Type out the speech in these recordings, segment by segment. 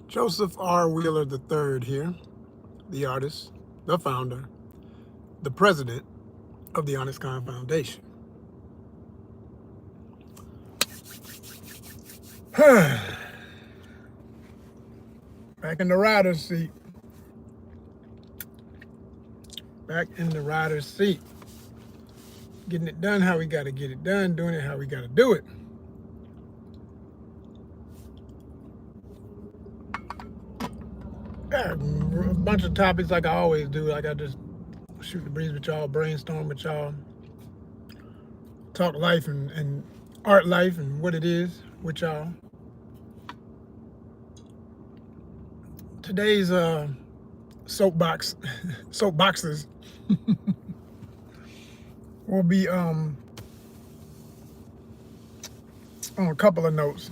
Joseph R. Wheeler III here, the artist, the founder, the president of the ONYXCON Foundation. Back in the rider's seat. Back in the rider's seat. Getting it done how we got to get it done, doing it how we got to do it. Got a bunch of topics like I always do. Like I just shoot the breeze with y'all, brainstorm with y'all, talk life and art life and what it is with y'all. Today's soapboxes will be on a couple of notes.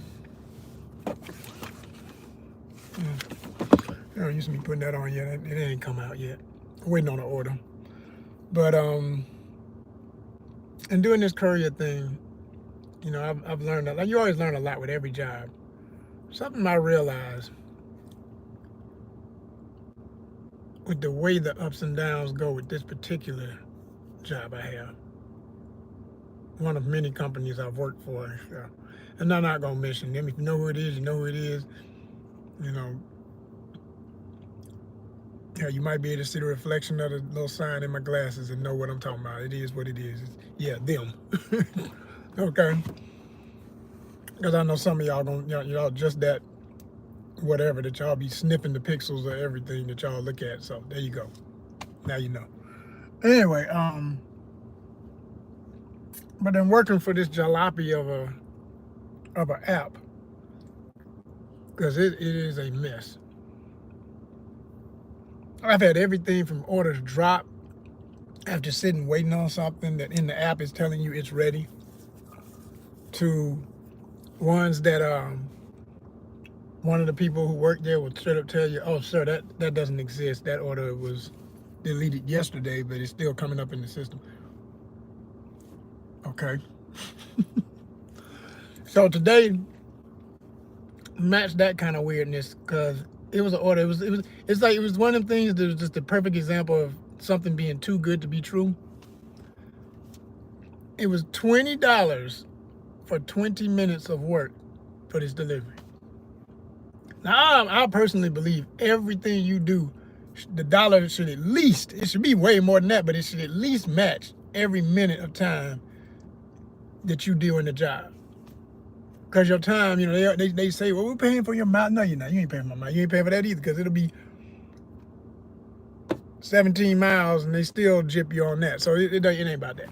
They don't used to be putting that on yet. It ain't come out yet. I'm waiting on an order. But and doing this courier thing, you know, I've learned that. Like you always learn a lot with every job. Something I realized with the way the ups and downs go with this particular job I have. One of many companies I've worked for. And I'm not gonna mention them. If you know who it is, you know who it is. You know, yeah, you might be able to see the reflection of the little sign in my glasses and know what I'm talking about. It is what it is. Yeah, them. Okay. Because I know some of y'all y'all just that whatever that y'all be sniffing the pixels of everything that y'all look at. So there you go. Now you know. Anyway, but then working for this jalopy of an app, because it is a mess. I've had everything from orders drop after sitting waiting on something that in the app is telling you it's ready, to ones that one of the people who worked there would straight up tell you, oh sir, that doesn't exist. That order was deleted yesterday, but it's still coming up in the system. Okay. So today matched that kind of weirdness because it was an order. It's like it was one of them things that was just the perfect example of something being too good to be true. It was $20 for 20 minutes of work for this delivery. Now, I personally believe everything you do, the dollar should at least, it should be way more than that, but it should at least match every minute of time that you do in the job. Because your time, you know, they say, well, we're paying for your mouth. No, you're not. You ain't paying for my mouth. You ain't paying for that either, because it'll be 17 miles and they still jip you on that. So it ain't about that.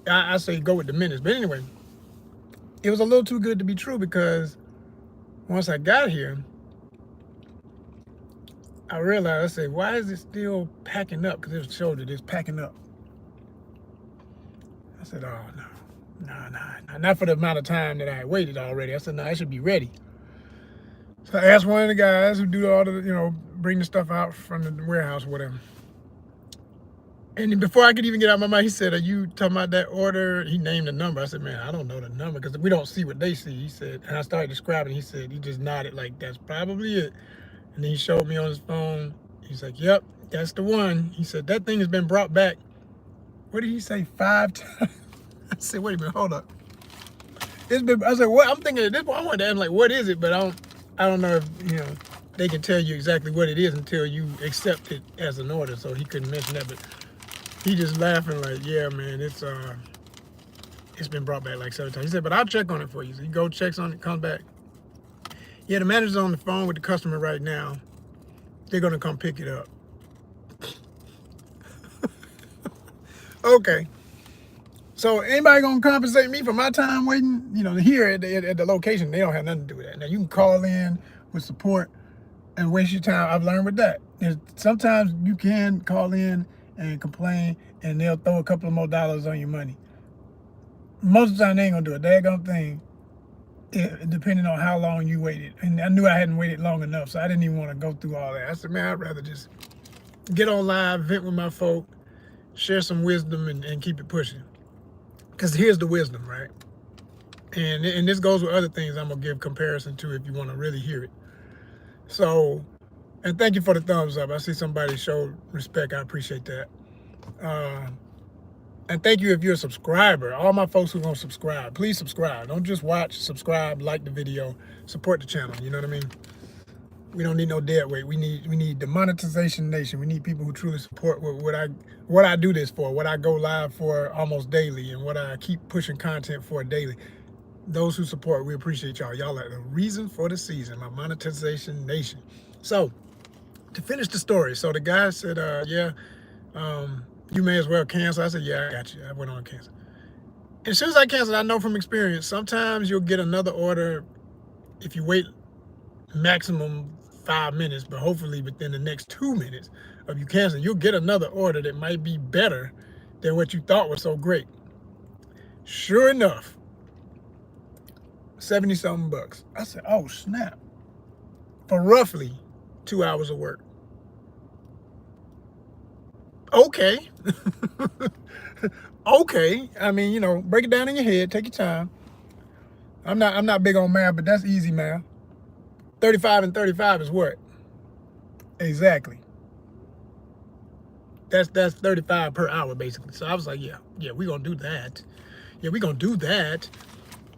I say go with the minutes. But anyway, it was a little too good to be true, because once I got here, I realized, I said, why is it still packing up? Because it showed that it's packing up. I said, oh, no, not for the amount of time that I had waited already. I said, no, I should be ready. So I asked one of the guys who do all the, you know, bring the stuff out from the warehouse or whatever. And before I could even get out my mind, he said, are you talking about that order? He named the number. I said, man, I don't know the number because we don't see what they see. He said, and I started describing, he said, he just nodded like, that's probably it. And then he showed me on his phone. He's like, yep, that's the one. He said, that thing has been brought back. What did he say, 5 times? I said, wait a minute, hold up. It's been, I said, what? I'm thinking at this point, I wanted to ask him, like, what is it? But I don't know if, you know, they can tell you exactly what it is until you accept it as an order. So he couldn't mention that, but he just laughing like, yeah, man, it's been brought back like 7 times. He said, but I'll check on it for you. So he go checks on it, comes back. Yeah, the manager's on the phone with the customer right now. They're gonna come pick it up. Okay. So anybody gonna compensate me for my time waiting? You know, here at the location, they don't have nothing to do with that. Now you can call in with support and waste your time. I've learned with that. Sometimes you can call in and complain, and they'll throw a couple of more dollars on your money. Most of the time, they ain't gonna do a daggone thing, depending on how long you waited. And I knew I hadn't waited long enough, so I didn't even want to go through all that. I said, man, I'd rather just get on live, vent with my folk, share some wisdom, and keep it pushing. Because here's the wisdom, right? And this goes with other things I'm gonna give comparison to if you want to really hear it. So, and thank you for the thumbs up. I see somebody showed respect. I appreciate that. Uh, and thank you if you're a subscriber. All my folks who are gonna subscribe, please subscribe. Don't just watch, subscribe, like the video, support the channel. You know what I mean? We don't need no dead weight. We need the monetization nation. We need people who truly support what I do this for, what I go live for almost daily, and what I keep pushing content for daily. Those who support, we appreciate y'all. Y'all are the reason for the season, my monetization nation. So to finish the story, so the guy said, you may as well cancel. I said, yeah, I got you. I went on cancel. And as soon as I canceled, I know from experience, sometimes you'll get another order if you wait maximum 5 minutes, but hopefully within the next 2 minutes of you canceling, you'll get another order that might be better than what you thought was so great. Sure enough, 70-something bucks. I said, oh snap, for roughly 2 hours of work. Okay. Okay. I mean, you know, break it down in your head, take your time. I'm not big on math, but that's easy math. 35 and 35 is what? Exactly. That's 35 per hour basically. So I was like, yeah, we're gonna do that. Yeah, we're gonna do that.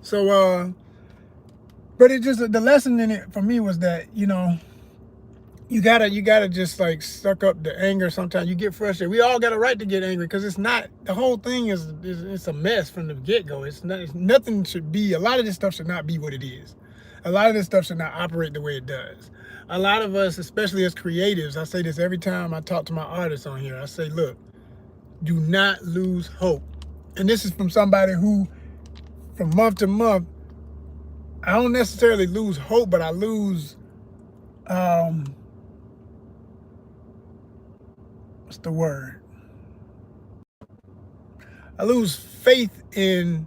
So but it just, the lesson in it for me was that, you know, you gotta just like suck up the anger. Sometimes you get frustrated. We all got a right to get angry because it's not, the whole thing is it's a mess from the get-go. It's nothing should be, a lot of this stuff should not be what it is. A lot of this stuff should not operate the way it does. A lot of us, especially as creatives, I say this every time I talk to my artists on here, I say, look, do not lose hope. And this is from somebody who, from month to month, I don't necessarily lose hope, but I lose, what's the word? I lose faith in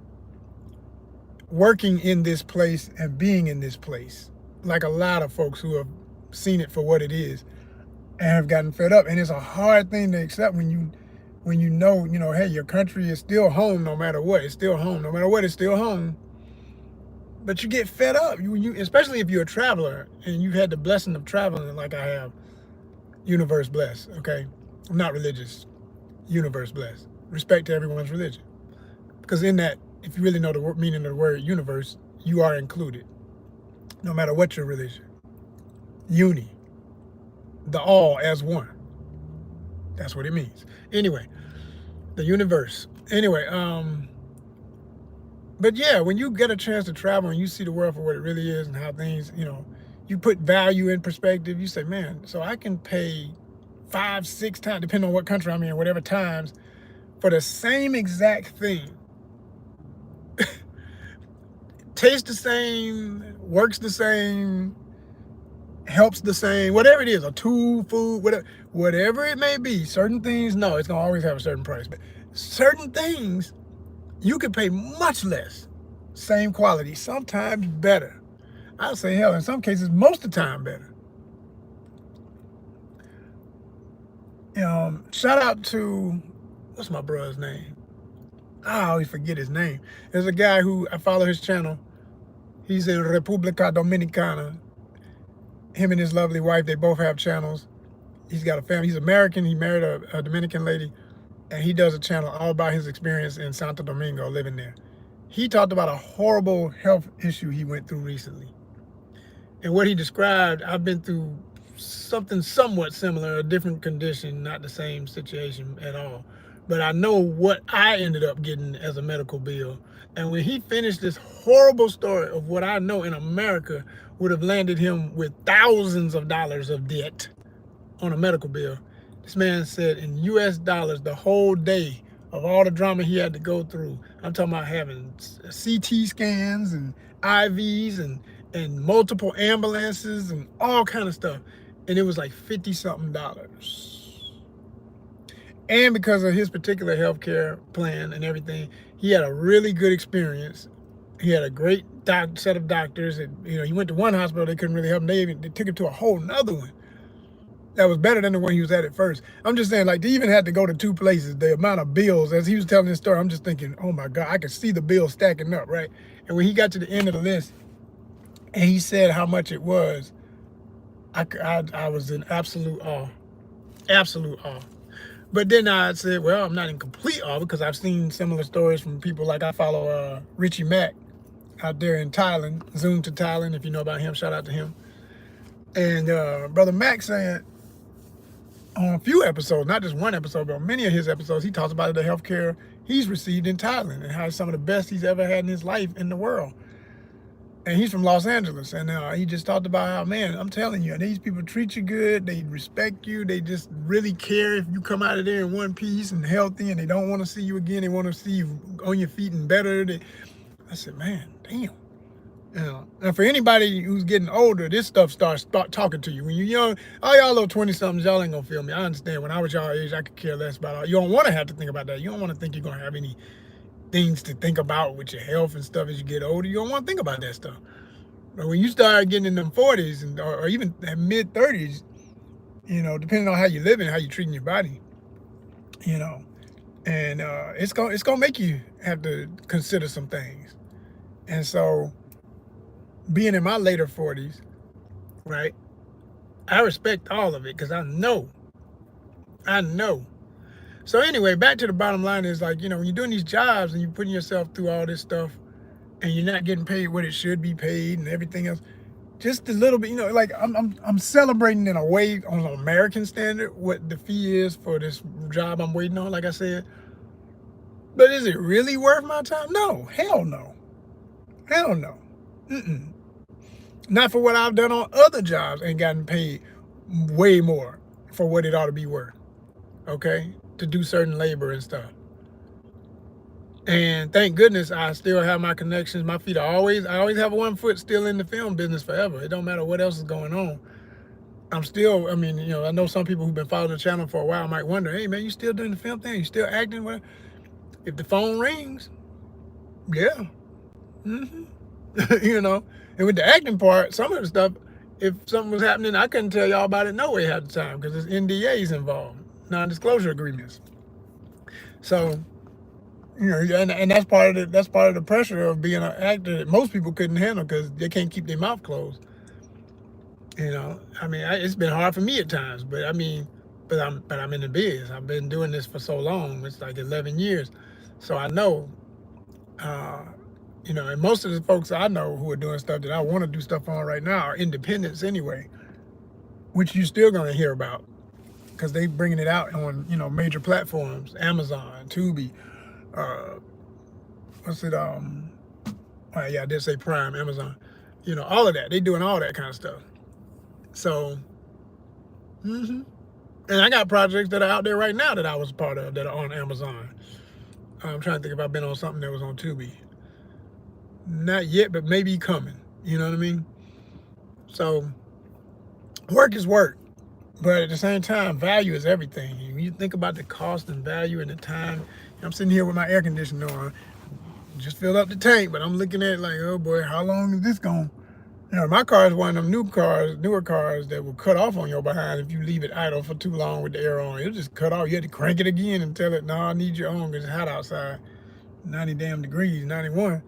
working in this place and being in this place, like a lot of folks who have seen it for what it is and have gotten fed up. And it's a hard thing to accept when you know, hey, your country is still home no matter what. It's still home. No matter what, it's still home. But you get fed up. You especially if you're a traveler and you've had the blessing of traveling like I have. Universe blessed, okay? I'm not religious. Universe blessed. Respect to everyone's religion. Because in that, if you really know the meaning of the word universe, you are included. No matter what your religion. Uni. The all as one. That's what it means. Anyway, the universe. Anyway, but yeah, when you get a chance to travel and you see the world for what it really is and how things, you know, you put value in perspective, you say, man, so I can pay 5, 6 times, depending on what country I'm in, whatever times, for the same exact thing. Tastes the same, works the same, helps the same, whatever it is, a tool, food, whatever it may be. Certain things, no, it's gonna always have a certain price, but certain things you could pay much less, same quality, sometimes better. I'll say hell, in some cases, most of the time better. Shout out to, what's my brother's name? I always forget his name. There's a guy who, I follow his channel. He's in República Dominicana. Him and his lovely wife, they both have channels. He's got a family. He's American. He married a Dominican lady. And he does a channel all about his experience in Santo Domingo, living there. He talked about a horrible health issue he went through recently. And what he described, I've been through something somewhat similar, a different condition, not the same situation at all. But I know what I ended up getting as a medical bill. And when he finished this horrible story of what I know in America would have landed him with thousands of dollars of debt on a medical bill, this man said in US dollars, the whole day of all the drama he had to go through, I'm talking about having CT scans and IVs and multiple ambulances and all kind of stuff. And it was like $50-something. And because of his particular healthcare plan and everything, he had a really good experience. He had a great set of doctors. And, you know, he went to one hospital, they couldn't really help him. They took him to a whole nother one that was better than the one he was at first. I'm just saying, like, they even had to go to 2 places. The amount of bills, as he was telling this story, I'm just thinking, oh my God, I could see the bills stacking up, right? And when he got to the end of the list and he said how much it was, I was in absolute awe, absolute awe. But then I said, well, I'm not in complete awe because I've seen similar stories from people like I follow Richie Mack out there in Thailand, Zoom to Thailand. If you know about him, shout out to him. And Brother Mack said on a few episodes, not just one episode, but on many of his episodes, he talks about the healthcare he's received in Thailand and how it's some of the best he's ever had in his life in the world. And he's from Los Angeles, and he just talked about how, man, I'm telling you, these people treat you good, they respect you, they just really care if you come out of there in one piece and healthy, and they don't want to see you again, they want to see you on your feet and better. I said, man, damn. Now for anybody who's getting older, this stuff starts talking to you. When you're young, all y'all little 20-somethings, y'all ain't gonna feel me. I understand. When I was y'all age, I could care less about all. You don't want to have to think about that. You don't want to think you're gonna have any things to think about with your health and stuff as you get older. You don't want to think about that stuff. But when you start getting in them 40s and or even mid 30s, depending on how you live and how you treating your body, and it's gonna make you have to consider some things. And so, being in my later 40s, right, I respect all of it because I know. So anyway, back to the bottom line is like, when you're doing these jobs and you're putting yourself through all this stuff and you're not getting paid what it should be paid and everything else, just a little bit, like I'm celebrating in a way on an American standard what the fee is for this job I'm waiting on, like I said. But is it really worth my time? No, hell no. Hell no. Not for what I've done on other jobs and gotten paid way more for what it ought to be worth. Okay? To do certain labor and stuff. And thank goodness I still have my connections. My feet are I always have one foot still in the film business forever. It don't matter what else is going on. I'm still, I know some people who've been following the channel for a while might wonder, hey man, you still doing the film thing? You still acting? If the phone rings, yeah. And with the acting part, some of the stuff, if something was happening, I couldn't tell y'all about it no way half the time because there's NDAs involved, non-disclosure agreements. So, and that's part of the pressure of being an actor that most people couldn't handle because they can't keep their mouth closed. It's been hard for me at times, but I'm in the biz. I've been doing this for so long. It's like 11 years, so I know. And most of the folks I know who are doing stuff that I want to do stuff on right now are independents anyway, which you're still going to hear about because they bringing it out on, major platforms, Amazon, Tubi, I did say Prime, Amazon, all of that. They doing all that kind of stuff. So, and I got projects that are out there right now that I was a part of that are on Amazon. I'm trying to think if I've been on something that was on Tubi. Not yet, but maybe coming. You know what I mean? So, work is work. But at the same time, value is everything. When you think about the cost and value and the time, I'm sitting here with my air conditioner on. Just filled up the tank, but I'm looking at it like, oh boy, how long is this going? My car is one of them newer cars that will cut off on your behind if you leave it idle for too long with the air on. It'll just cut off. You have to crank it again and tell it, no, I need your own because it's hot outside. 90 damn degrees, 91.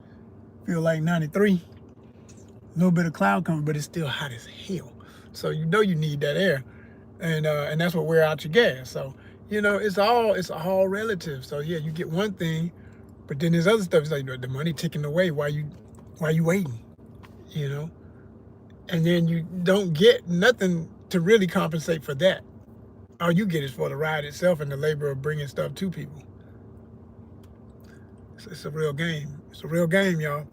Feel like 93. A little bit of cloud cover, but it's still hot as hell. So you need that air. And that's what wear out your gas. So, it's all relative. So yeah, you get one thing, but then there's other stuff. It's like the money ticking away while you waiting, and then you don't get nothing to really compensate for that. All you get is for the ride itself and the labor of bringing stuff to people. It's a real game. It's a real game, y'all.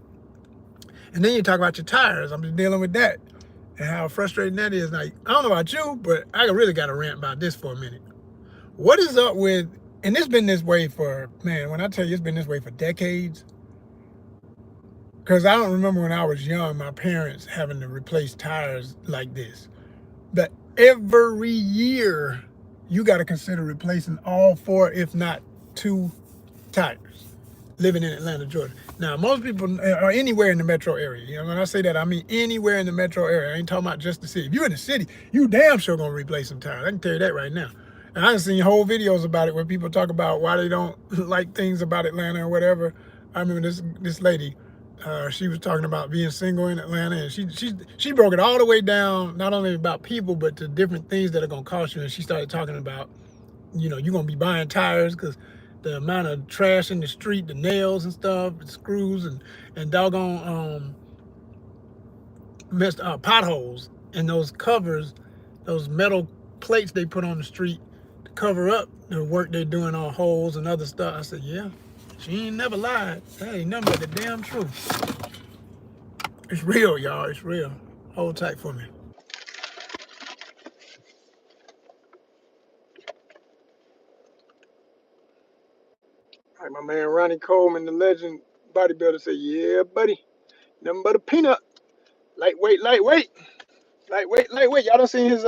And then you talk about your tires. I'm just dealing with that and how frustrating that is. Like, I don't know about you, but I really got to rant about this for a minute. What is up with, and it's been this way for, man, when I tell you it's been this way for decades, because I don't remember when I was young, my parents having to replace tires like this. But every year, you got to consider replacing all 4, if not 2 tires, living in Atlanta, Georgia. Now, most people are anywhere in the metro area. When I say that, I mean anywhere in the metro area. I ain't talking about just the city. If you're in the city, you damn sure going to replace some tires. I can tell you that right now. And I've seen whole videos about it where people talk about why they don't like things about Atlanta or whatever. I remember this lady, She was talking about being single in Atlanta, and she broke it all the way down, not only about people, but to different things that are gonna cost you. And she started talking about, you're gonna be buying tires because the amount of trash in the street, the nails and stuff, the screws and doggone messed potholes and those covers, those metal plates they put on the street to cover up the work they're doing on holes and other stuff. I said, yeah, she ain't never lied. That ain't nothing but the damn truth. It's real, y'all. It's real. Hold tight for me. All right, my man Ronnie Coleman, the legend bodybuilder, said, yeah, buddy. Nothing but a peanut. Lightweight, lightweight. Lightweight, lightweight. Y'all done seen his